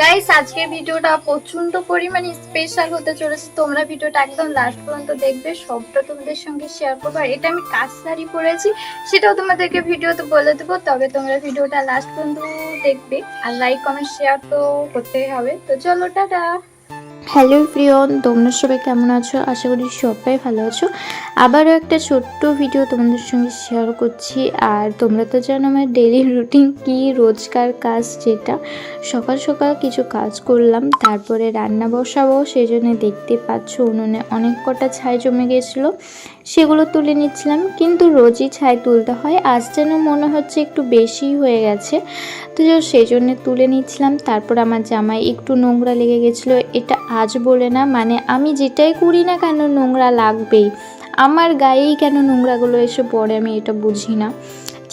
Guys আজকের ভিডিওটা প্রচন্ড পরিমাণে স্পেশাল হতে চলেছে। তোমরা ভিডিওটা একদম লাস্ট পর্যন্ত দেখবে, সবটা তোমাদের সঙ্গে শেয়ার করবো। আর এটা আমি কাজ শাড়ি পরেছি, সেটাও তোমাদেরকে ভিডিওতে বলে দেবো। তবে তোমরা ভিডিওটা লাস্ট পর্যন্ত দেখবে, আর লাইক কমেন্ট শেয়ার তো করতেই হবে। তো চলো টাটা। হ্যালো প্রিয়ন, তোমরা সবাই কেমন আছো? আশা করি সবাই ভালো আছো। আবারও একটা ছোট্ট ভিডিও তোমাদের সঙ্গে শেয়ার করছি। আর তোমরা তো জানো আমার ডেইলি রুটিন কি, রোজকার কাজ, যেটা সকাল সকাল কিছু কাজ করলাম, তারপরে রান্না বসাবো। সেই জন্য দেখতে পাচ্ছ উনুনে অনেক কটা ছাই জমে গিয়েছিলো, সেগুলো তুলে নিচ্ছিলাম। কিন্তু রোজই ছাই তুলতে হয়, আজ যেন মনে হচ্ছে একটু বেশি হয়ে গেছে, তো সেই জন্য তুলে নিচ্ছিলাম। তারপর আমার জামায় একটু নোংরা লেগে গেছিলো। এটা আজ বলে না, মানে আমি যেটাই করি না কেন নোংরা লাগবেই, আমার গায়েই কেন নোংরাগুলো এসে পড়ে আমি এটা বুঝি না।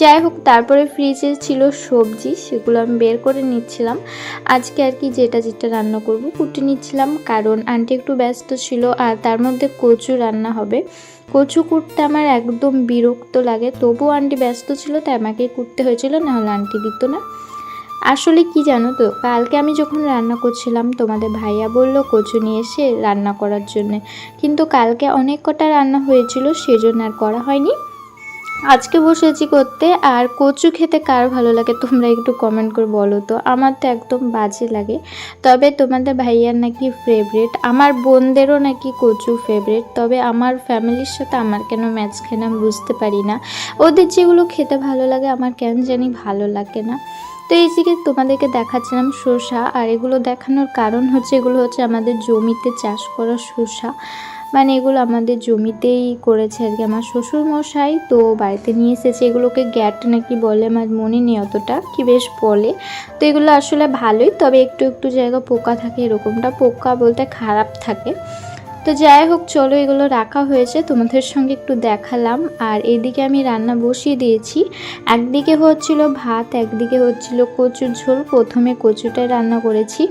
যাই হোক, তারপরে ফ্রিজে ছিল সবজি, সেগুলো আমি বের করে নিচ্ছিলাম। আজকে আর কি যেটা যেটা রান্না করব কুটে নিচ্ছিলাম, কারণ আন্টি একটু ব্যস্ত ছিল। আর তার মধ্যে কচু রান্না হবে। কচু কুটতে আমার একদম বিরক্ত লাগে, তবুও আন্টি ব্যস্ত ছিল তাই আমাকে কুটতে হয়েছিল, নাহলে আন্টি দিত না। আসলে কি জানো তো, কালকে আমি যখন রান্না করছিলাম তোমাদের ভাইয়া বলল কচু নিয়ে এসে রান্না করার জন্যে, কিন্তু কালকে অনেক কটা রান্না হয়েছিল, সেজন্য আর করা হয়নি। আজকে বসেছি করতে। আর কচু খেতে কার ভালো লাগে তোমরা একটু কমেন্ট করে বলো তো। আমার তো একদম বাজে লাগে, তবে তোমাদের ভাইয়ার নাকি ফেভারিট, আমার বোনদেরও নাকি কচু ফেভারিট। তবে আমার ফ্যামিলির সাথে আমার কেন ম্যাচ খায় না বুঝতে পারি না, ওদের যেগুলো খেতে ভালো লাগে আমার কেন জানি ভালো লাগে না। তো এই যে তোমাদেরকে দেখাচ্ছিলাম শসা, আর এগুলো দেখানোর কারণ হচ্ছে এগুলো হচ্ছে আমাদের জমিতে চাষ করা শসা, মানে এগুলো আমাদের জমিতেই করেছে আর কি আমার শ্বশুর মশাই, তো বাড়িতে নিয়ে এসেছে। এগুলোকে গ্যাট নাকি বলে, আমার মনে নেই অতটা কি বেশ বলে। তো এগুলো আসলে ভালোই, তবে একটু একটু জায়গা পোকা থাকে, এরকমটা পোকা বলতে খারাপ থাকে। তো যাই হোক, চলো এগুলো রাখা হয়েছে, তোমাদের সঙ্গে একটু দেখালাম। আর এইদিকে আমি রান্না বসিয়ে দিয়েছি। একদিকে হচ্ছিল ভাত, একদিকে হচ্ছিল কচুর ঝোল। প্রথমে কচুটাই রান্না করেছি।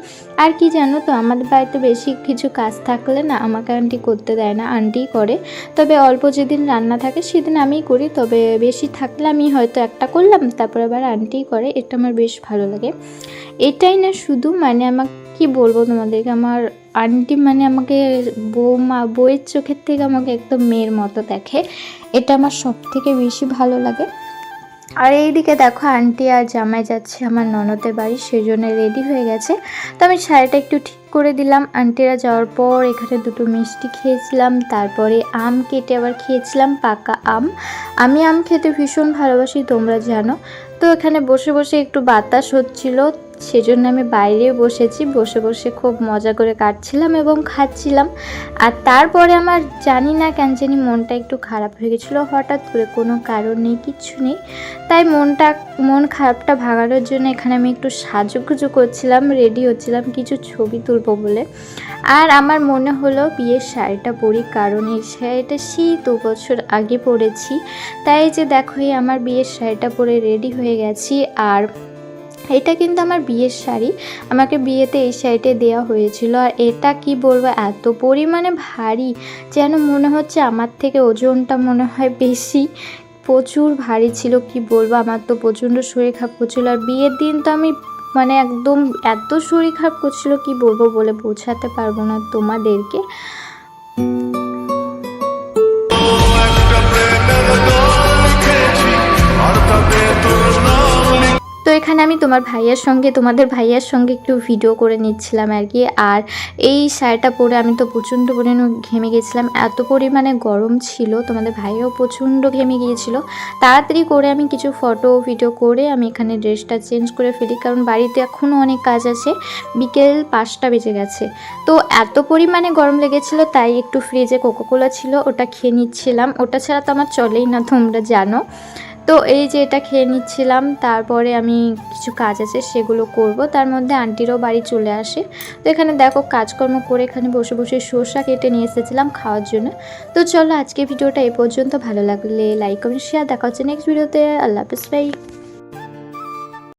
আর কি জানো তো, আমাদের বাড়িতে বেশি কিছু কাজ থাকলে না আমাকে আন্টি করতে দেয় না, আন্টিই করে। তবে অল্প যেদিন রান্না থাকে সেদিন আমিই করি, তবে বেশি থাকলে আমি হয়তো একটা করলাম, তারপর আবার আন্টিই করে। এটা আমার বেশ ভালো লাগে। এটাই না শুধু, মানে আমাকে কি বলবো তোমাদেরকে, আমার আন্টি মানে আমাকে বৌমা, বউয়ের চোখের থেকে আমাকে একদম মেয়ের মতো দেখে। এটা আমার সব থেকে বেশি ভালো লাগে। আর এইদিকে দেখো আন্টি আর জামাই যাচ্ছে আমার ননদের বাড়ি, সেই জন্য রেডি হয়ে গেছে। তো আমি শাড়িটা একটু ঠিক করে দিলাম। আন্টিরা যাওয়ার পর এখানে দুটো মিষ্টি খেয়েছিলাম, তারপরে আম কেটে আবার খেয়েছিলাম পাকা আম। আমি আম খেতে ভীষণ ভালোবাসি, তোমরা জানো। তো এখানে বসে বসে একটু বাতাস হচ্ছিল, সেজন্য আমি বাইরে বসেছি, বসে বসে খুব মজা করে কাটছিলাম এবং খাচ্ছিলাম। আর তারপরে আমার জানি না কেন জানি মনটা একটু খারাপ হয়ে গেছিলো হঠাৎ করে, কোনো কারণ নেই, কিচ্ছু নেই। তাই মন খারাপটা ভাগানোর জন্য এখানে আমি একটু সাজুগুজু করছিলাম, রেডি হচ্ছিলাম কিছু ছবি তুলবো বলে। আর আমার মনে হলো বিয়ের শাড়িটা পরি, কারণ এই শাড়িটা সেই 2 বছর আগে পরেছি। তাই যে দেখো আমার বিয়ের শাড়িটা পরে রেডি হয়ে গেছি। আর এটা কিন্তু আমার বিয়ের শাড়ি, আমাকে বিয়েতে এই শাড়িটা দেওয়া হয়েছিল। আর এটা কি বলবো, এত পরিমাণে ভারী যেন মনে হচ্ছে আমার থেকে ওজনটা মনে হয় বেশি, প্রচুর ভারী ছিল। কি বলবো, আমার তো প্রচণ্ড শরীর খারাপ করছিল। আর বিয়ের দিন তো আমি মানে একদম এত শরীর খারাপ করছিল, কি বলবো বলে বোঝাতে পারবো না তোমাদেরকে। তো এখানে আমি তোমাদের ভাইয়ার সঙ্গে একটু ভিডিও করে নিচ্ছিলাম আর কি। আর এই শাড়িটা পরে আমি তো প্রচণ্ড পরিমাণে ঘেমে গেছিলাম, এত পরিমাণে গরম ছিল। তোমাদের ভাইয়াও প্রচণ্ড ঘেমে গিয়েছিল। তাড়াতাড়ি করে আমি কিছু ফটো ভিডিও করে আমি এখানে ড্রেসটা চেঞ্জ করে ফেলি, কারণ বাড়িতে এখনও অনেক কাজ আছে, বিকেল 5টা বেজে গেছে। তো এত পরিমাণে গরম লেগেছিল, তাই একটু ফ্রিজে কোকাকোলা ছিল, ওটা খেয়ে নিচ্ছিলাম। ওটা ছাড়া তো আমার চলেই না, তোমরা জানো। তো এই যে এটা খেয়ে নিচ্ছিলাম, তারপরে আমি কিছু কাজ আছে সেগুলো করব। তার মধ্যে আন্টিরও বাড়ি চলে আসে। তো এখানে দেখো কাজকর্ম করে এখানে বসে বসে শসা কেটে নিয়ে এসেছিলাম খাওয়ার জন্য। তো চলো আজকে ভিডিওটা এই পর্যন্ত, ভালো লাগলে লাইক কমেন্ট শেয়ার, দেখা হচ্ছে নেক্সট ভিডিওতে। আল্লাহ হাফেজ, বাই।